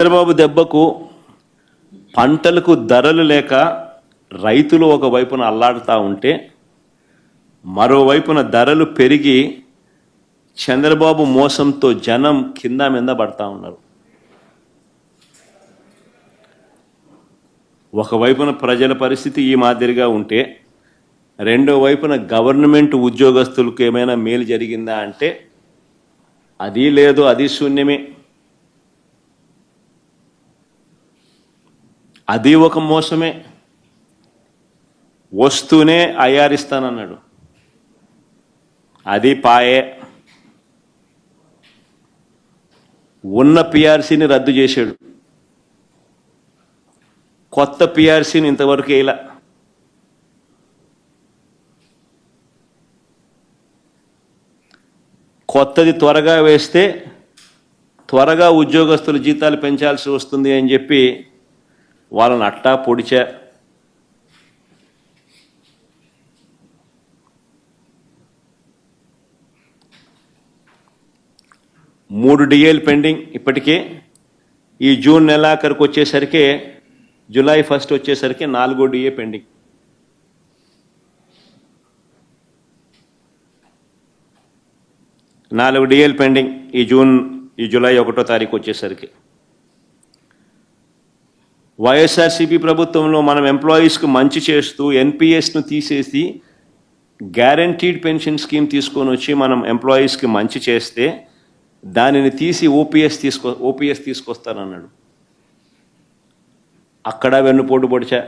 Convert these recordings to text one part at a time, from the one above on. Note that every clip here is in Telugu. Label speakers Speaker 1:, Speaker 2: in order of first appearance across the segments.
Speaker 1: చంద్రబాబు దెబ్బకు పంటలకు ధరలు లేక రైతులు ఒకవైపున అల్లాడుతూ ఉంటే మరోవైపున ధరలు పెరిగి చంద్రబాబు మోసంతో జనం కింద మీద పడతా ఉన్నారు. ఒకవైపున ప్రజల పరిస్థితి ఈ మాదిరిగా ఉంటే రెండో వైపున గవర్నమెంట్ ఉద్యోగస్తులకు ఏమైనా మేలు జరిగిందా అంటే అది లేదు, అది శూన్యమే. అది ఒక మోసమే. వస్తూనే అయ్యారిస్తానన్నాడు, అది పాయే. ఉన్న పిఆర్సీని రద్దు చేశాడు, కొత్త పిఆర్సీని ఇంతవరకు వేయలా. కొత్తది త్వరగా వేస్తే త్వరగా ఉద్యోగస్తుల జీతాలు పెంచాల్సి వస్తుంది అని చెప్పి వాళ్ళని అట్టా పొడిచా. మూడు డిఏలు పెండింగ్ ఇప్పటికే. ఈ జూన్ నెలాఖరికి వచ్చేసరికి జూలై 1 వచ్చేసరికి 4వ డిఏ పెండింగ్. నాలుగు డిఏలు పెండింగ్ ఈ జూలై 1వ తారీఖు వచ్చేసరికి. వైఎస్ఆర్సీపీ ప్రభుత్వంలో మనం ఎంప్లాయీస్కి మంచి చేస్తూ ఎన్పిఎస్ను తీసేసి గ్యారంటీడ్ పెన్షన్ స్కీమ్ తీసుకొని వచ్చి మనం ఎంప్లాయీస్కి మంచి చేస్తే దానిని తీసి ఓపీఎస్ తీసుకొస్తానన్నాడు. అక్కడ వెన్నుపోటు పొడిచా.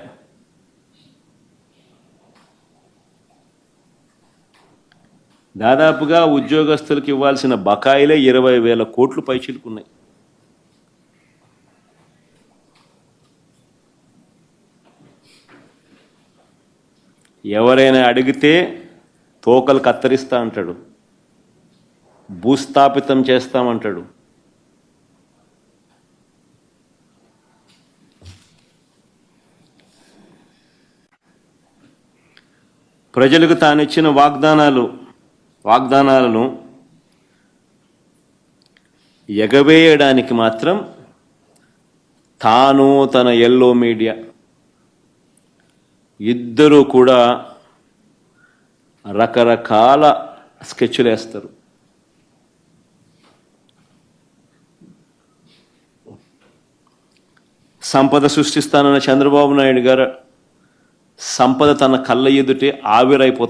Speaker 1: దాదాపుగా ఉద్యోగస్తులకు ఇవ్వాల్సిన బకాయిలే 20,000 కోట్లు పైచిలుకున్నాయి. ఎవరైనా అడిగితే తోకలు కత్తిరిస్తా అంటాడు, భూస్థాపితం చేస్తామంటాడు. ప్రజలకు తానిచ్చిన వాగ్దానాలను ఎగవేయడానికి మాత్రం తాను తన ఎల్లో మీడియా ఇద్దరూ కూడా రకరకాల స్కెచ్లు వేస్తారు. సంపద సృష్టిస్తానన్న చంద్రబాబు నాయుడు గారు సంపద తన కళ్ళ ఎదుటే ఆవిరైపోతుంది.